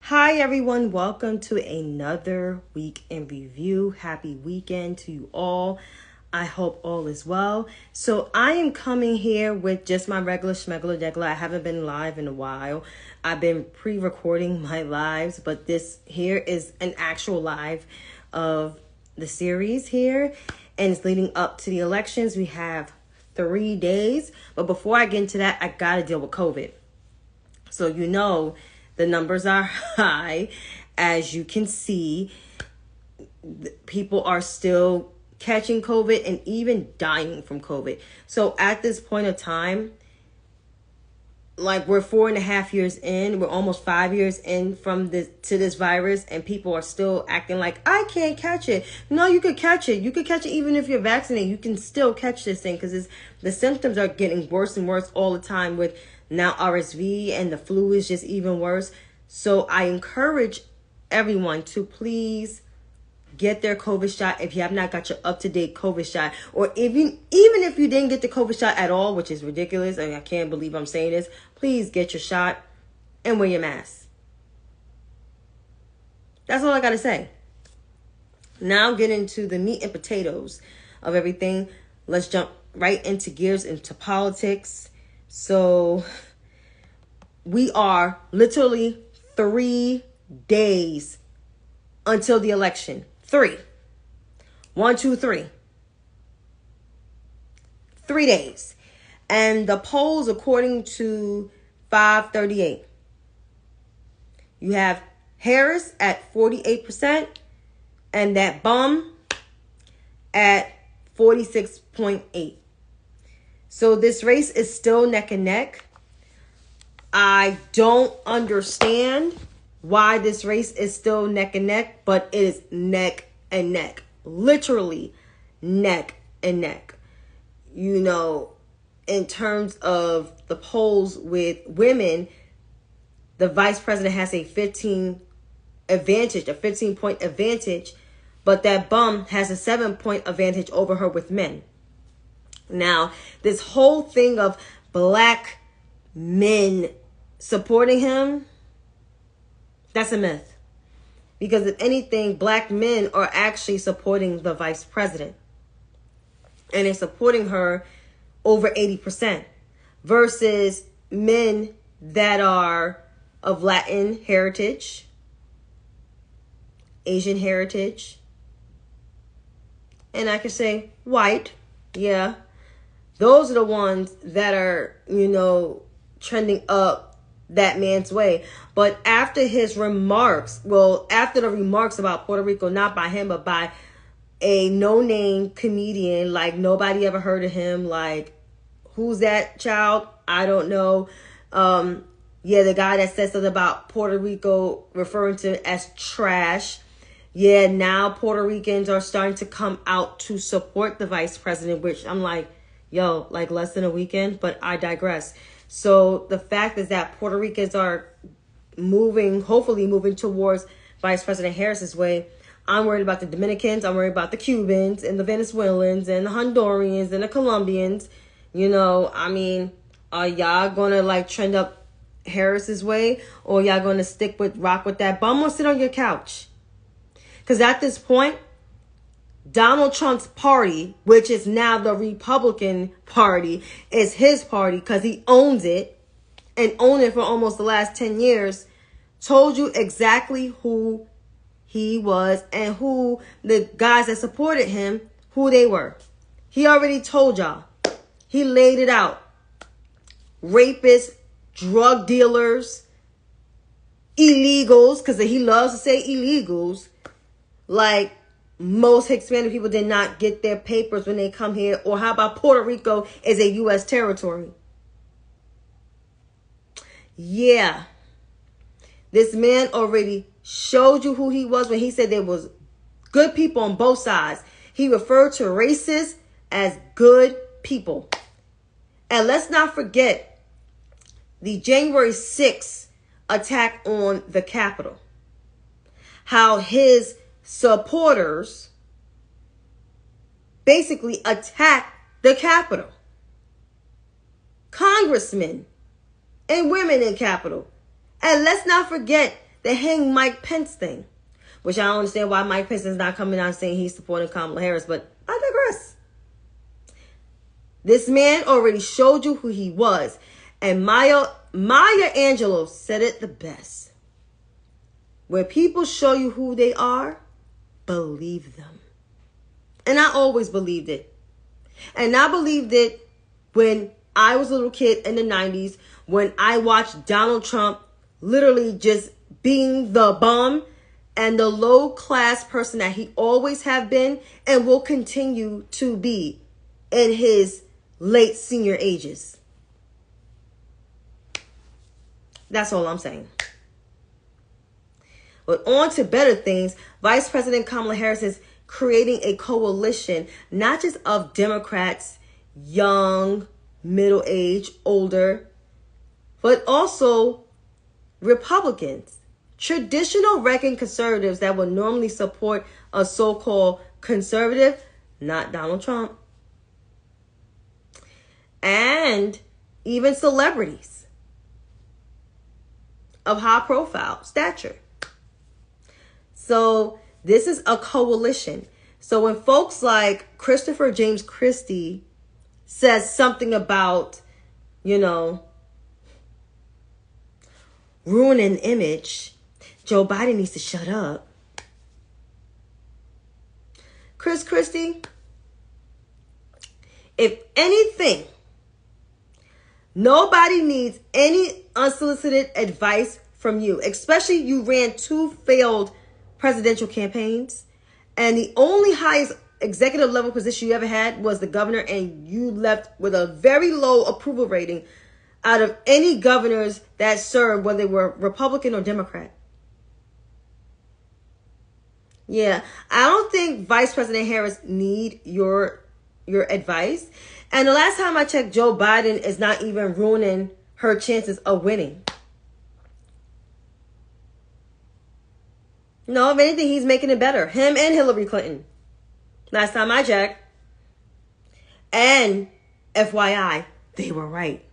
Hi everyone, welcome to another week in review. Happy weekend to you all. I hope all is well. So I am coming here with just my regular schmegular degular. I haven't been live in a while. I've been pre-recording my lives, but this here is an actual live of the series here, and it's leading up to the elections. We have 3 days, but before I get into that, I gotta deal with COVID. So the numbers are high. As you can see, people are still catching COVID and even dying from COVID. So at this point of time, like we're 4.5 years in, we're almost 5 years in from this virus, and people are still acting like I can't catch it. No, you could catch it. You could catch it even if you're vaccinated. You can still catch this thing because the symptoms are getting worse and worse all the time with now RSV, and the flu is just even worse. So I encourage everyone to please get their COVID shot if you have not got your up-to-date COVID shot. Or even if you didn't get the COVID shot at all, which is ridiculous, and I can't believe I'm saying this, please get your shot and wear your mask. That's all I got to say. Now get into the meat and potatoes of everything. Let's jump right into gears into politics. So we are literally 3 days until the election. 3. 1, 2, 3. 3 days. And the polls, according to 538, you have Harris at 48% and that bum at 46.8%. So this race is still neck and neck. I don't understand why this race is still neck and neck, but it is neck and neck. Literally neck and neck. In terms of the polls with women, the vice president has a 15-point advantage, but that bum has a 7-point advantage over her with men. Now, this whole thing of black men supporting him, that's a myth. Because if anything, black men are actually supporting the vice president. And they're supporting her over 80%. Versus men that are of Latin heritage, Asian heritage, and I can say white, yeah. Those are the ones that are, trending up that man's way. But after his remarks, after the remarks about Puerto Rico, not by him, but by a no-name comedian, like nobody ever heard of him, like, who's that child? I don't know. The guy that said something about Puerto Rico, referring to it as trash. Yeah, now Puerto Ricans are starting to come out to support the vice president, which I'm like, like less than a weekend, but I digress. So the fact is that Puerto Ricans are hopefully moving towards Vice President Harris's way. I'm worried about the Dominicans. I'm worried about the Cubans and the Venezuelans and the Hondurans and the Colombians. Are y'all going to trend up Harris's way, or y'all going to rock with that bum or sit on your couch? Because at this point, Donald Trump's party, which is now the Republican Party, is his party because he owns it and owned it for almost the last 10 years, told you exactly who he was and who the guys that supported him, who they were. He already told y'all. He laid it out. Rapists, drug dealers, illegals, because he loves to say illegals, like most Hispanic people did not get their papers when they come here. Or how about Puerto Rico is a U.S. territory? Yeah. This man already showed you who he was when he said there was good people on both sides. He referred to racists as good people. And let's not forget the January 6th attack on the Capitol. How his supporters basically attacked the Capitol. Congressmen and women in Capitol. And let's not forget the hang Mike Pence thing, which I don't understand why Mike Pence is not coming out saying he's supporting Kamala Harris, but I digress. This man already showed you who he was. And Maya Angelou said it the best. Where people show you who they are, believe them. And I always believed it. And I believed it when I was a little kid in the 90s, when I watched Donald Trump literally just being the bum and the low-class person that he always have been and will continue to be in his late senior ages. That's all I'm saying. But on to better things. Vice President Kamala Harris is creating a coalition, not just of Democrats, young, middle-aged, older, but also Republicans, traditional reckoned conservatives that would normally support a so-called conservative, not Donald Trump, and even celebrities of high profile stature. So this is a coalition. So when folks like Christopher James Christie says something about, ruining image, Joe Biden needs to shut up. Chris Christie, if anything, nobody needs any unsolicited advice from you, especially you ran 2 failed presidential campaigns, and the only highest executive level position you ever had was the governor, and you left with a very low approval rating out of any governors that served, whether they were Republican or Democrat. Yeah, I don't think Vice President Harris need your advice. And the last time I checked, Joe Biden is not even ruining her chances of winning. No, if anything, he's making it better. Him and Hillary Clinton. Last time I checked. And FYI, they were right.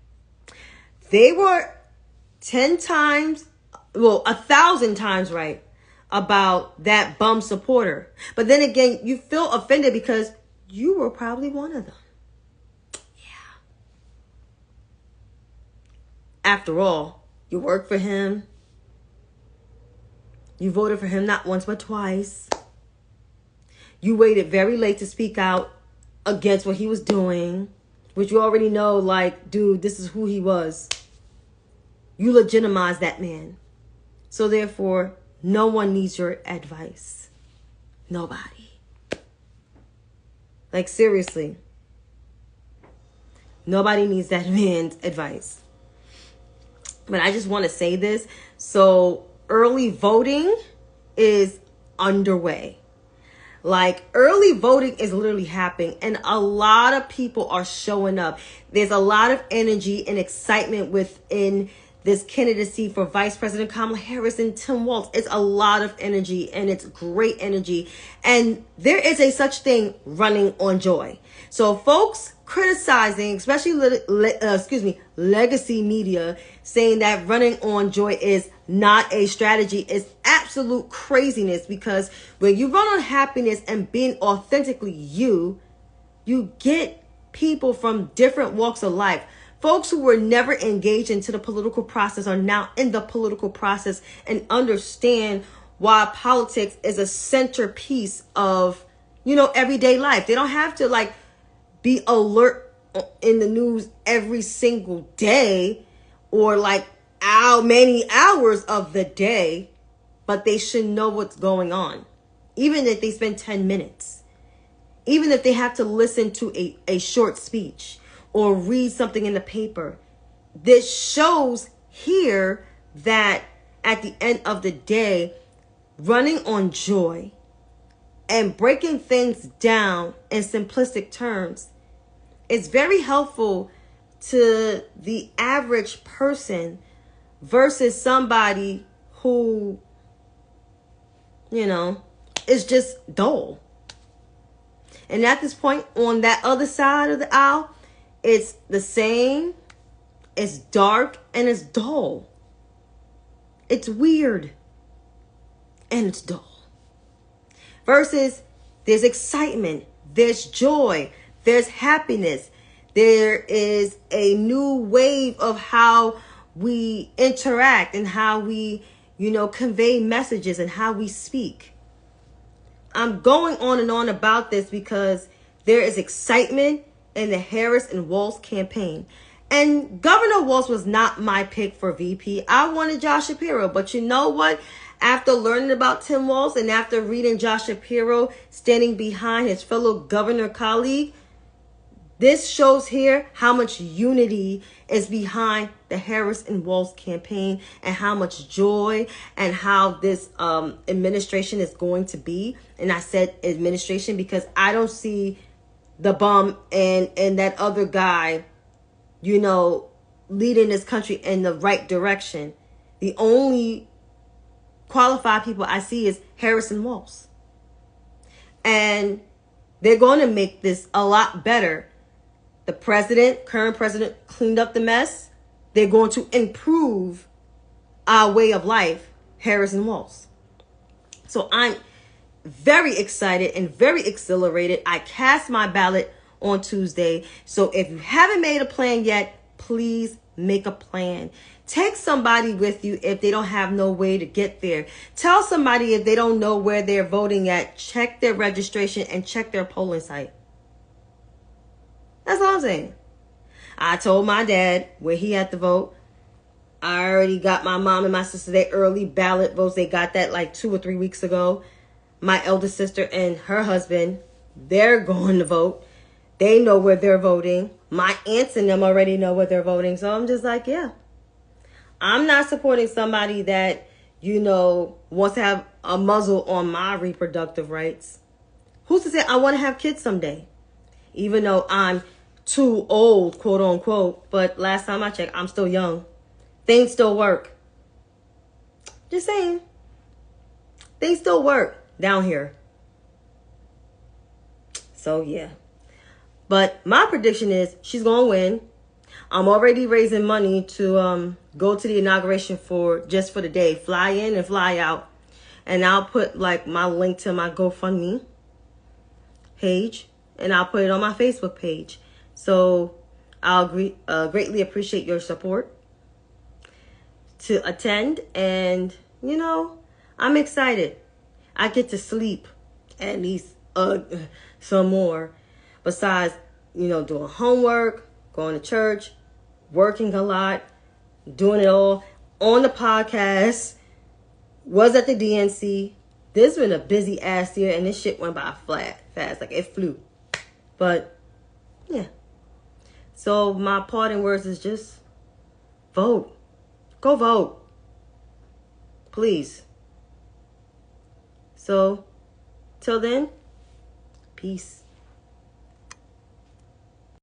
They were 1,000 times right about that bum supporter. But then again, you feel offended because you were probably one of them. Yeah. After all, you worked for him. You voted for him not once but twice. You waited very late to speak out against what he was doing, which you already know, like, dude, this is who he was. You legitimized that man. So therefore, no one needs your advice. Nobody. Like, seriously. Nobody needs that man's advice. But I just want to say this. So early voting is underway. Like, early voting is literally happening, and a lot of people are showing up. There's a lot of energy and excitement within this candidacy for Vice President Kamala Harris and Tim Walz. It's a lot of energy, and it's great energy. And there is a such thing, running on joy. So folks criticizing, especially legacy media, saying that running on joy is not a strategy is absolute craziness, because when you run on happiness and being authentically you get people from different walks of life. Folks who were never engaged into the political process are now in the political process and understand why politics is a centerpiece of, everyday life. They don't have to be alert in the news every single day or how many hours of the day, but they should know what's going on. Even if they spend 10 minutes, even if they have to listen to a short speech or read something in the paper. This shows here that at the end of the day, running on joy and breaking things down in simplistic terms is very helpful to the average person versus somebody who, is just dull. And at this point, on that other side of the aisle, it's the same, it's dark, and it's dull. It's weird. and it's dull. Versus there's excitement, there's joy, there's happiness. There is a new wave of how we interact and how we, convey messages and how we speak. I'm going on and on about this because there is excitement in the Harris and Walz campaign. And Governor Walz was not my pick for VP. I wanted Josh Shapiro. But you know what? After learning about Tim Walz and after reading Josh Shapiro standing behind his fellow governor colleague, this shows here how much unity is behind the Harris and Walz campaign and how much joy and how this administration is going to be. And I said administration because I don't see the bum and that other guy, leading this country in the right direction. The only qualified people I see is Harris and Walz. And they're going to make this a lot better. The current president, cleaned up the mess. They're going to improve our way of life, Harris and Walz. So I'm very excited and very exhilarated. I cast my ballot on Tuesday. So if you haven't made a plan yet, please make a plan. Take somebody with you if they don't have no way to get there. Tell somebody if they don't know where they're voting at, check their registration and check their polling site. That's all I'm saying. I told my dad where he had to vote. I already got my mom and my sister their early ballot votes. They got that like 2 or 3 weeks ago. My eldest sister and her husband, they're going to vote. They know where they're voting. My aunts and them already know where they're voting. So I'm just like, yeah. I'm not supporting somebody that, wants to have a muzzle on my reproductive rights. Who's to say I want to have kids someday? Even though I'm too old, quote unquote. But last time I checked, I'm still young. Things still work. Just saying. Things still work down here. So, yeah. But my prediction is she's going to win. I'm already raising money to go to the inauguration just for the day. Fly in and fly out. And I'll put like my link to my GoFundMe page. And I'll put it on my Facebook page. So I'll greatly appreciate your support to attend. And, I'm excited. I get to sleep at least some more. Besides, doing homework, going to church, working a lot, doing it all on the podcast, was at the DNC. This has been a busy ass year and this shit went by fast. Like it flew. But, yeah. So my parting words is just vote. Go vote. Please. So, till then, peace.